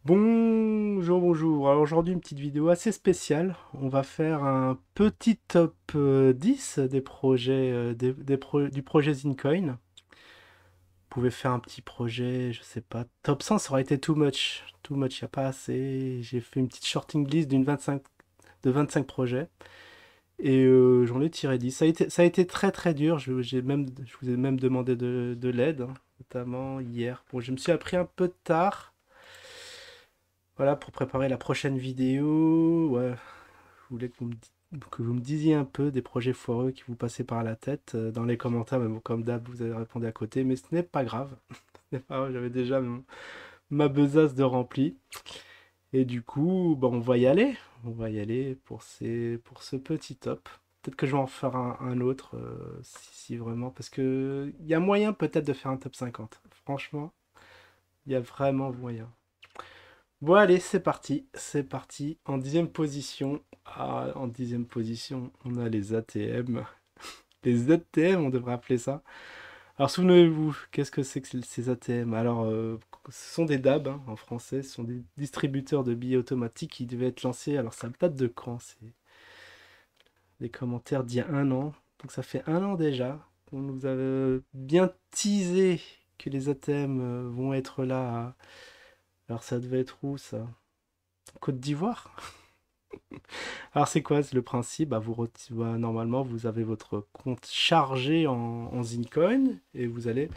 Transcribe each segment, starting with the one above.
Bonjour, bonjour. Alors aujourd'hui, une petite vidéo assez spéciale. On va faire un petit top 10 des projets du projet Zincoin. Vous pouvez faire un petit projet, je sais pas. Top 100, ça aurait été too much. Too much, il n'y a pas assez. J'ai fait une petite shorting list de 25 projets. Et j'en ai tiré 10. Ça a été très très dur. Je vous ai même demandé de l'aide, hein, notamment hier. Bon, je me suis appris un peu tard. Voilà, pour préparer la prochaine vidéo, ouais, je voulais que vous me disiez un peu des projets foireux qui vous passaient par la tête dans les commentaires, mais bon, comme d'hab, vous avez répondu à côté, mais ce n'est pas grave. Ce n'est pas grave, j'avais déjà ma besace de rempli. Et du coup, bah, on va y aller. On va y aller pour ce petit top. Peut-être que je vais en faire un autre, si vraiment, parce que il y a moyen peut-être de faire un top 50. Franchement, il y a vraiment moyen. Bon, allez, c'est parti, c'est parti. En dixième position, en dixième position, on a les ATM. Les ZTM, on devrait appeler ça. Alors, souvenez-vous, qu'est-ce que c'est que ces ATM? Alors, ce sont des DAB, hein, en français, ce sont des distributeurs de billets automatiques qui devaient être lancés. Alors, ça date de quand? C'est des commentaires d'il y a un an. Donc, ça fait un an déjà. On nous avait bien teasé que les ATM vont être là. Alors, ça devait être où, ça? Côte d'Ivoire? Alors c'est quoi le principe? Normalement, vous avez votre compte chargé en Zincoin et vous allez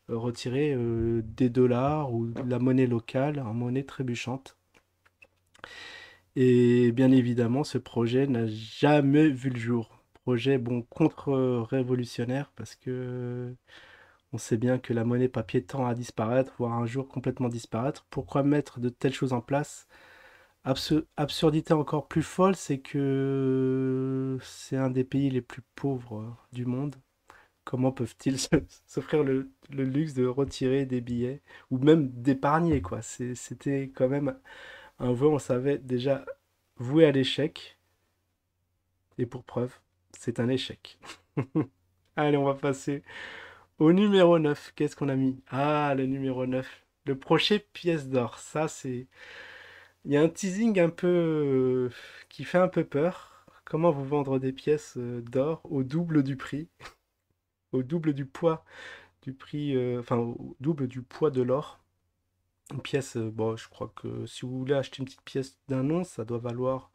retirer des dollars ou de la monnaie locale en monnaie trébuchante. Et bien évidemment, ce projet n'a jamais vu le jour. Projet, bon, contre-révolutionnaire parce que on sait bien que la monnaie papier tend à disparaître, voire un jour complètement disparaître. Pourquoi mettre de telles choses en place? Absurdité encore plus folle, c'est que c'est un des pays les plus pauvres du monde. Comment peuvent-ils s'offrir le luxe de retirer des billets ou même d'épargner, quoi? C'était quand même un voeu, on savait déjà voué à l'échec. Et pour preuve, c'est un échec. Allez, on va passer au numéro 9. Qu'est-ce qu'on a mis? Ah, le numéro 9. Le prochain pièce d'or. Ça, c'est il y a un teasing un peu qui fait un peu peur. Comment vous vendre des pièces d'or au double du prix, au double du poids du prix, enfin au double du poids de l'or. Une pièce, bon, je crois que si vous voulez acheter une petite pièce d'un once, ça doit valoir.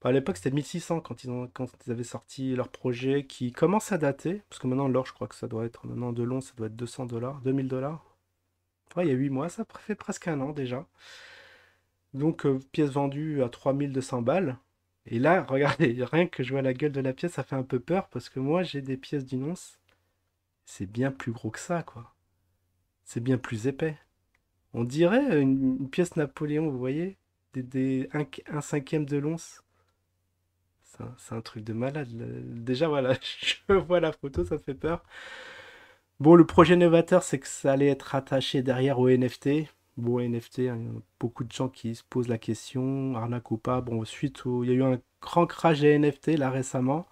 Bah, à l'époque, c'était 1600 quand ils avaient sorti leur projet qui commence à dater. Parce que maintenant, l'or, je crois que ça doit être, maintenant de l'once, ça doit être 200 dollars, 2000 dollars. Ouais, il y a 8 mois, ça fait presque un an déjà. Donc, pièce vendue à 3200 balles. Et là, regardez, rien que je vois la gueule de la pièce, ça fait un peu peur parce que moi, j'ai des pièces d'une once. C'est bien plus gros que ça, quoi. C'est bien plus épais. On dirait une pièce Napoléon, vous voyez? Un cinquième de l'once. C'est un truc de malade. Déjà, voilà, je vois la photo, ça fait peur. Bon, le projet novateur, c'est que ça allait être rattaché derrière au NFT. Bon, NFT, hein, il y a beaucoup de gens qui se posent la question, arnaque ou pas. Bon, il y a eu un grand crash des NFT là récemment.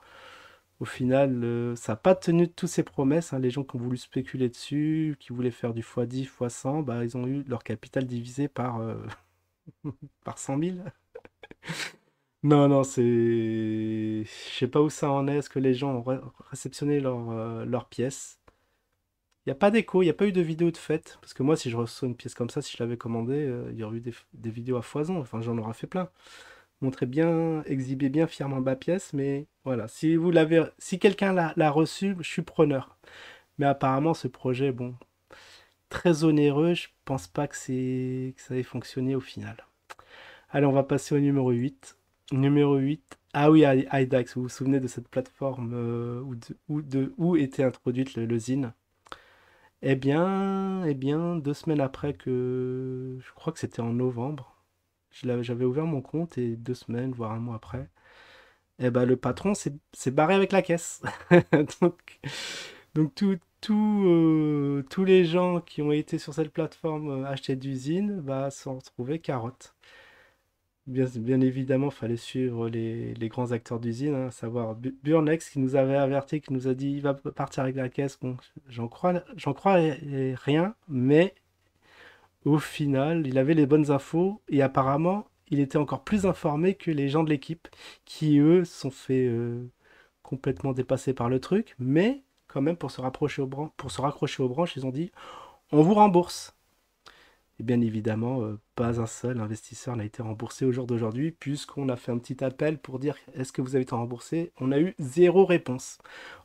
Au final, ça n'a pas tenu de toutes ses promesses, hein. Les gens qui ont voulu spéculer dessus, qui voulaient faire du x10, x100, bah, ils ont eu leur capital divisé par 100 000. Non, non, je sais pas où ça en est. Est-ce que les gens ont réceptionné leur pièce? Il n'y a pas d'écho, il n'y a pas eu de vidéo de fête. Parce que moi, si je reçois une pièce comme ça, si je l'avais commandée, il y aurait eu des vidéos à foison. Enfin, j'en aurais fait plein. Montrer bien, exhiber bien fièrement ma pièce. Mais voilà, si quelqu'un l'a reçu, je suis preneur. Mais apparemment, ce projet, bon, très onéreux, je pense pas que ça ait fonctionné au final. Allez, on va passer au numéro 8. Numéro 8. Ah oui, IDAX, vous vous souvenez de cette plateforme où était introduite le zine? Eh bien, 2 semaines après je crois que c'était en novembre, j'avais ouvert mon compte et 2 semaines, voire un mois après, eh ben, le patron s'est barré avec la caisse. Donc, donc tous les gens qui ont été sur cette plateforme acheter d'usine bah, se sont retrouvés carottes. Bien évidemment, il fallait suivre les grands acteurs d'usine, hein, à savoir Burnex qui nous avait averti, qui nous a dit il va partir avec la caisse. Bon, j'en crois rien, mais au final, il avait les bonnes infos et apparemment, il était encore plus informé que les gens de l'équipe qui, eux, se sont fait complètement dépasser par le truc, mais quand même, pour se raccrocher aux branches, ils ont dit on vous rembourse. Et bien évidemment, pas un seul investisseur n'a été remboursé au jour d'aujourd'hui, puisqu'on a fait un petit appel pour dire est-ce que vous avez été remboursé. On a eu zéro réponse.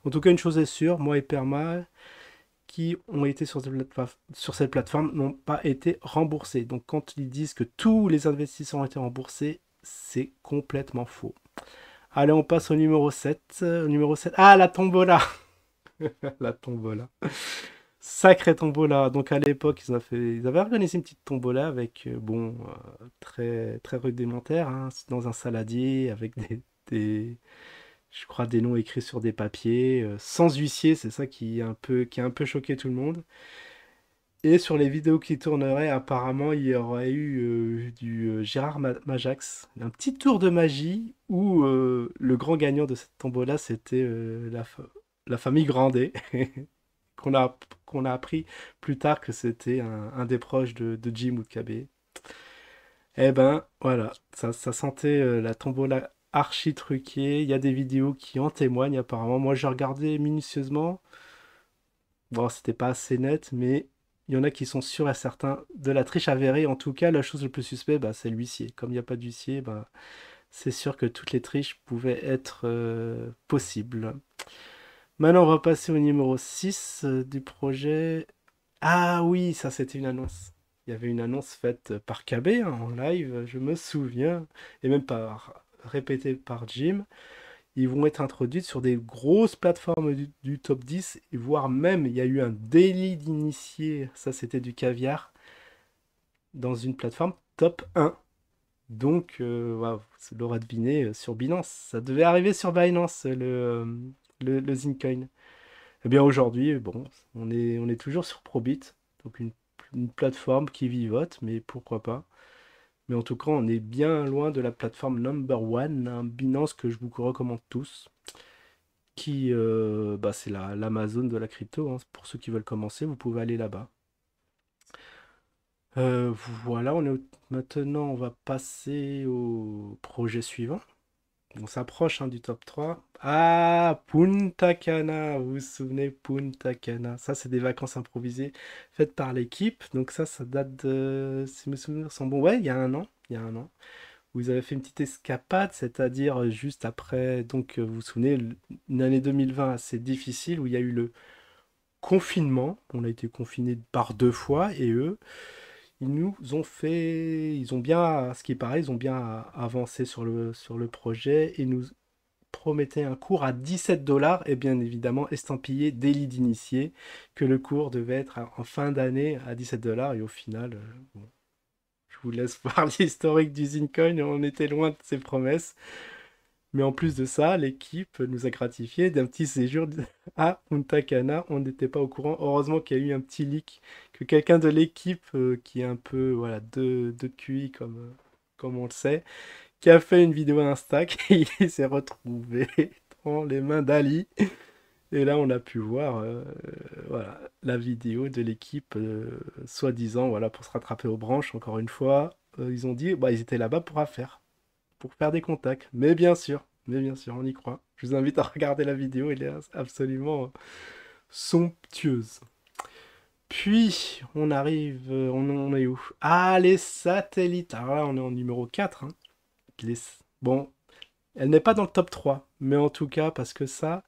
En tout cas, une chose est sûre, moi et Perma, qui ont été sur cette plateforme, n'ont pas été remboursés. Donc quand ils disent que tous les investisseurs ont été remboursés, c'est complètement faux. Allez, on passe au numéro 7. Numéro 7. Ah, la tombola. La tombola. Sacré tombola. Donc à l'époque, ils avaient organisé une petite tombola avec, très, très rudimentaire, hein, dans un saladier, avec je crois, des noms écrits sur des papiers, sans huissier, c'est ça qui a un peu choqué tout le monde. Et sur les vidéos qui tourneraient, apparemment, il y aurait eu du Gérard Majax, un petit tour de magie où le grand gagnant de cette tombola, c'était la famille Grandet, qu'on a, qu'on a appris plus tard que c'était un des proches de Jim ou de KB. Eh ben, voilà, ça sentait la tombola archi truquée. Il y a des vidéos qui en témoignent apparemment. Moi, j'ai regardé minutieusement. Bon, c'était pas assez net, mais il y en a qui sont sûrs et certains de la triche avérée. En tout cas, la chose le plus suspect, bah, c'est l'huissier. Comme il n'y a pas d'huissier, bah, c'est sûr que toutes les triches pouvaient être possibles. Maintenant, on va passer au numéro 6 du projet. Ah oui, ça c'était une annonce. Il y avait une annonce faite par KB, hein, en live, je me souviens, et même répétée par Jim. Ils vont être introduits sur des grosses plateformes du top 10, et voire même, il y a eu un délit d'initié, ça c'était du caviar, dans une plateforme top 1. Donc, waouh, ça l'aura deviné sur Binance. Ça devait arriver sur Binance, le Zincoin. Eh bien aujourd'hui, bon, on est toujours sur Probit, donc une plateforme qui vivote, mais pourquoi pas. Mais en tout cas, on est bien loin de la plateforme number one, hein, Binance que je vous recommande tous, qui, bah, c'est l'Amazon de la crypto, hein. Pour ceux qui veulent commencer, vous pouvez aller là-bas. Euh, voilà, maintenant on va passer au projet suivant. On s'approche, hein, du top 3. Ah, Punta Cana, vous vous souvenez, Punta Cana. Ça, c'est des vacances improvisées faites par l'équipe. Donc ça date de, si mes souvenirs sont bons, ouais, il y a un an. Il y a un an. Vous avez fait une petite escapade, c'est-à-dire juste après, donc vous vous souvenez, une année 2020 assez difficile où il y a eu le confinement. On a été confinés par 2 fois et eux, ils ont bien, à ce qui paraît, ils ont bien avancé sur le projet et nous promettaient un cours à 17 dollars et bien évidemment estampillé délit d'initié que le cours devait être en fin d'année à 17 dollars et au final, bon, je vous laisse voir l'historique du Zincoin, on était loin de ses promesses. Mais en plus de ça, l'équipe nous a gratifié d'un petit séjour à Punta Cana. On n'était pas au courant. Heureusement qu'il y a eu un petit leak, que quelqu'un de l'équipe, qui est un peu voilà, de QI comme on le sait, qui a fait une vidéo Insta, qui s'est retrouvé dans les mains d'Ali. Et là, on a pu voir voilà, la vidéo de l'équipe, soi-disant, voilà, pour se rattraper aux branches, encore une fois. Ils ont dit, bah, ils étaient là-bas pour faire des contacts. Mais bien sûr, on y croit. Je vous invite à regarder la vidéo, elle est absolument somptueuse. Puis, on arrive, on est où? Ah, les satellites. Alors là, on est en numéro 4, hein. Les- Bon, elle n'est pas dans le top 3, mais en tout cas, parce que ça,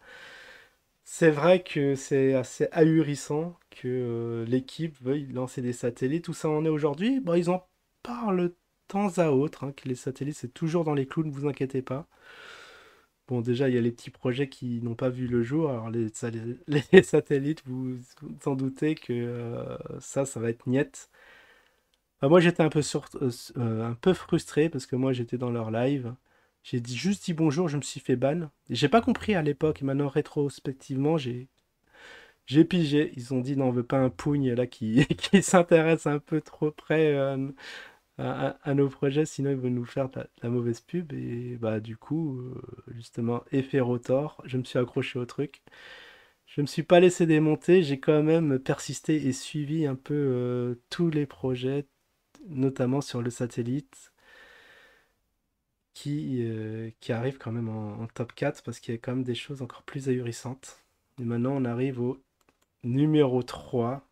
c'est vrai que c'est assez ahurissant que l'équipe veuille lancer des satellites. Où ça en est aujourd'hui? Bon, ils en parlent de temps à autre, hein, que les satellites, c'est toujours dans les clous, ne vous inquiétez pas. Bon, déjà, il y a les petits projets qui n'ont pas vu le jour. Alors, les satellites, vous en doutez que ça va être niette. Moi, j'étais un peu frustré parce que moi, j'étais dans leur live. Juste dit bonjour, je me suis fait ban. Et j'ai pas compris à l'époque. Et maintenant, rétrospectivement, j'ai pigé. Ils ont dit non, on veut pas un pougne là qui, qui s'intéresse un peu trop près à nos projets, sinon ils vont nous faire de la mauvaise pub. Et bah du coup, justement, effet rotor, je me suis accroché au truc. Je me suis pas laissé démonter, j'ai quand même persisté et suivi un peu tous les projets, notamment sur le satellite, qui arrive quand même en top 4 parce qu'il y a quand même des choses encore plus ahurissantes. Et maintenant, on arrive au numéro 3.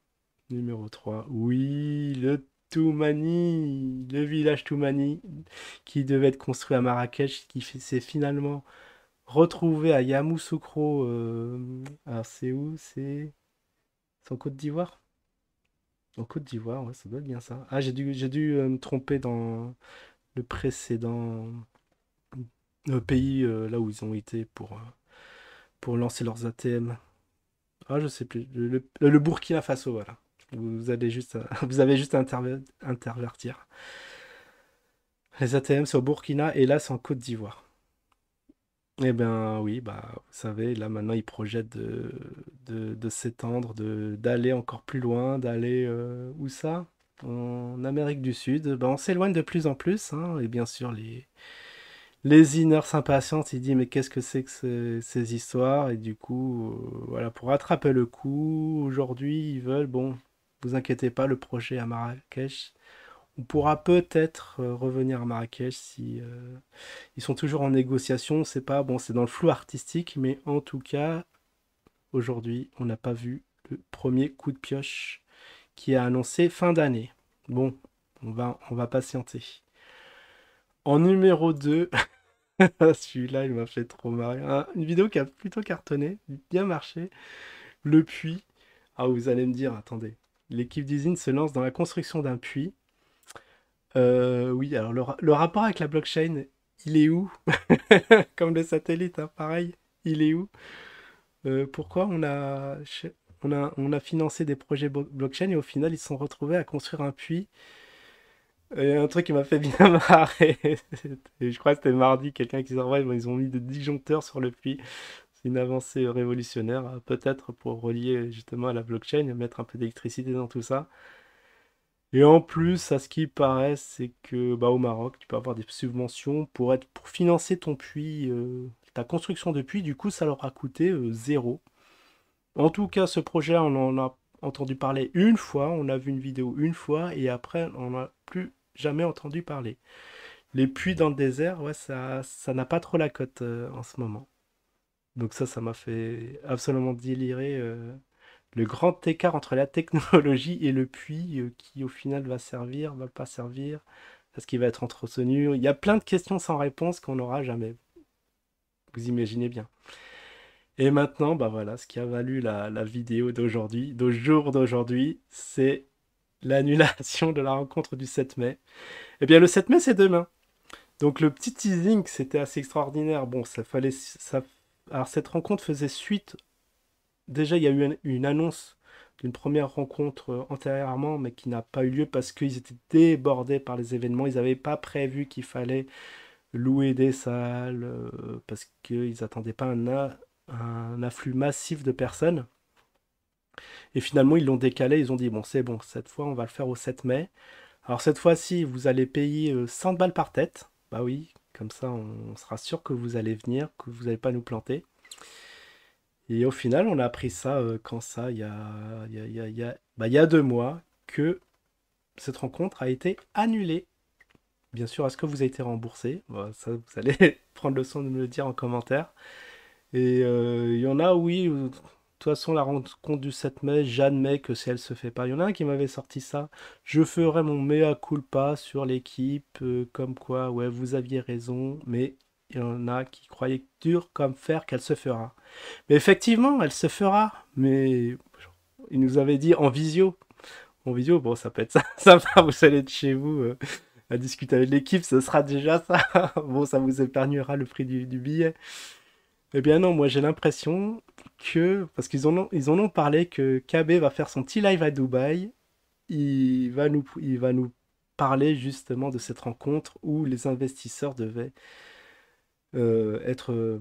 Numéro 3. Oui, le Toumani, le village Toumani, qui devait être construit à Marrakech, s'est finalement retrouvé à Yamoussoukro. Alors, c'est où? C'est en Côte d'Ivoire? En Côte d'Ivoire, ouais, ça doit être bien ça. Ah, j'ai dû me tromper dans le précédent pays là où ils ont été pour lancer leurs ATM. Ah, je sais plus. Le Burkina Faso, voilà. Vous allez juste, vous avez juste à intervertir. Les ATM, c'est au Burkina et là, c'est en Côte d'Ivoire. Eh bien, oui, bah, vous savez, là maintenant, ils projettent de s'étendre, d'aller encore plus loin, d'aller où ça? En Amérique du Sud. Ben, on s'éloigne de plus en plus, hein, et bien sûr, les Inner s'impatientent, ils disent mais qu'est-ce que c'est que ces histoires? Et du coup, voilà, pour rattraper le coup, aujourd'hui, ils veulent, bon, vous inquiétez pas, le projet à Marrakech, on pourra peut-être revenir à Marrakech si ils sont toujours en négociation, c'est pas, bon, c'est dans le flou artistique, mais en tout cas, aujourd'hui, on n'a pas vu le premier coup de pioche qui est annoncé fin d'année. Bon, on va patienter. En numéro 2. Celui-là, il m'a fait trop marrer. Une vidéo qui a plutôt cartonné, bien marché. Le puits. Ah, vous allez me dire, attendez. L'équipe d'usine se lance dans la construction d'un puits. Oui, alors le rapport avec la blockchain, il est où? Comme le satellite, hein, pareil. Il est où? Pourquoi on a financé des projets blockchain et au final, ils se sont retrouvés à construire un puits. Et un truc qui m'a fait bien marrer. Je crois que c'était mardi, quelqu'un qui s'est envoyé, ils ont mis des disjoncteurs sur le puits. C'est une avancée révolutionnaire, peut-être pour relier justement à la blockchain et mettre un peu d'électricité dans tout ça. Et en plus, à ce qui paraît, c'est que bah, au Maroc, tu peux avoir des subventions pour financer ton puits, ta construction de puits. Du coup, ça leur a coûté zéro. En tout cas, ce projet, on en a entendu parler une fois, on a vu une vidéo une fois, et après, on n'a plus jamais entendu parler. Les puits dans le désert, ouais, ça n'a pas trop la cote en ce moment. Donc ça m'a fait absolument délirer le grand écart entre la technologie et le puits qui au final va servir, va pas servir, est-ce qu'il va être entretenu? Il y a plein de questions sans réponse qu'on n'aura jamais. Vous imaginez bien. Et maintenant, bah voilà, ce qui a valu la vidéo d'aujourd'hui, de jour d'aujourd'hui, c'est l'annulation de la rencontre du 7 mai. Eh bien, le 7 mai, c'est demain. Donc le petit teasing, c'était assez extraordinaire. Bon, ça fallait, alors cette rencontre faisait suite. Déjà, il y a eu une annonce d'une première rencontre antérieurement, mais qui n'a pas eu lieu parce qu'ils étaient débordés par les événements. Ils n'avaient pas prévu qu'il fallait louer des salles parce qu'ils n'attendaient pas un afflux massif de personnes. Et finalement, ils l'ont décalé. Ils ont dit, bon, c'est bon, cette fois, on va le faire au 7 mai. Alors cette fois-ci, vous allez payer 100 balles par tête. Bah oui, comme ça, on sera sûr que vous allez venir, que vous n'allez pas nous planter. Et au final, on a appris ça quand ça, il y a 2 mois, que cette rencontre a été annulée. Bien sûr, est-ce que vous avez été remboursé? Bah, ça, vous allez prendre le soin de me le dire en commentaire. Et il y en a, oui, de toute façon, la rencontre du 7 mai, j'admets que si elle se fait pas. Il y en a un qui m'avait sorti ça. Je ferai mon mea culpa sur l'équipe, comme quoi, ouais, vous aviez raison, mais il y en a qui croyaient dur comme fer qu'elle se fera. Mais effectivement, elle se fera. Mais il nous avait dit en visio. En visio, bon, ça peut être ça, sympa, vous allez être chez vous à discuter avec l'équipe, ce sera déjà ça. Bon, ça vous épargnera le prix du billet. Eh bien non, moi j'ai l'impression que, parce qu'ils en ont parlé, que KB va faire son petit live à Dubaï. Il va nous parler justement de cette rencontre où les investisseurs devaient être,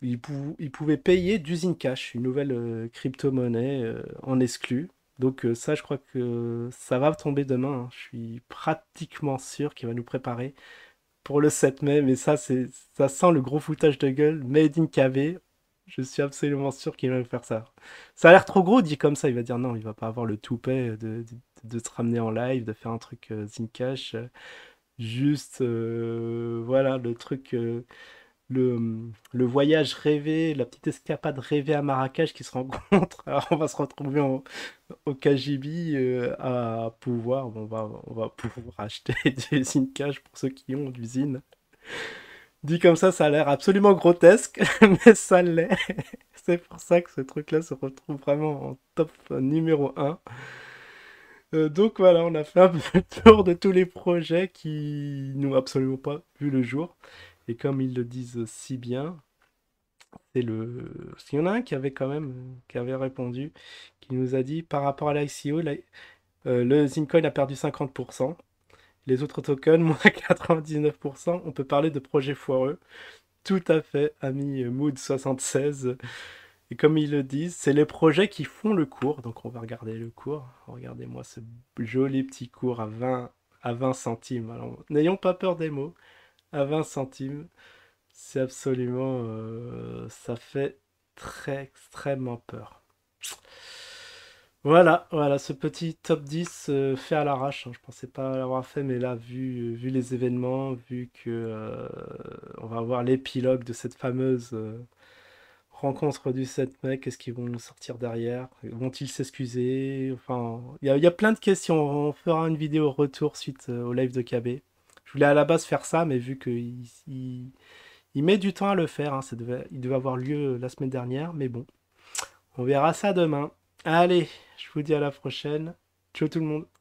ils pouvaient payer d'usine cash, une nouvelle crypto-monnaie en exclu. Donc ça, je crois que ça va tomber demain, hein. Je suis pratiquement sûr qu'il va nous préparer pour le 7 mai. Mais ça, ça sent le gros foutage de gueule. Made in KV. Je suis absolument sûr qu'il va faire ça. Ça a l'air trop gros dit comme ça. Il va dire non, il va pas avoir le toupet de se ramener en live, de faire un truc Zincash. Juste, voilà, le truc, le voyage rêvé, la petite escapade rêvée à Marrakech qui se rencontre. Alors on va se retrouver au KGB à pouvoir, bon, on va pouvoir acheter des Zincash pour ceux qui ont d'usine. Dit comme ça a l'air absolument grotesque, mais ça l'est. C'est pour ça que ce truc-là se retrouve vraiment en top numéro un. Donc voilà, on a fait un peu le tour de tous les projets qui n'ont absolument pas vu le jour. Et comme ils le disent si bien, c'est le... Parce qu'il y en a un qui avait quand même qui avait répondu, qui nous a dit par rapport à l'ICO, le Zincoin a perdu 50%. Les autres tokens, moins 99%. On peut parler de projets foireux. Tout à fait, ami Mood76. Et comme ils le disent, c'est les projets qui font le cours. Donc on va regarder le cours. Regardez-moi ce joli petit cours à 20 centimes. Alors n'ayons pas peur des mots. À 20 centimes, c'est absolument... ça fait très extrêmement peur. Voilà, voilà, ce petit top 10 fait à l'arrache, hein. Je pensais pas l'avoir fait, mais là, vu les événements, vu que on va avoir l'épilogue de cette fameuse rencontre du 7 mai, qu'est-ce qu'ils vont nous sortir derrière? Vont-ils s'excuser? Enfin, il y a plein de questions. On fera une vidéo retour suite au live de KB. Je voulais à la base faire ça, mais vu qu'il met du temps à le faire, hein, il devait avoir lieu la semaine dernière, mais bon, on verra ça demain. Allez, je vous dis à la prochaine. Ciao tout le monde.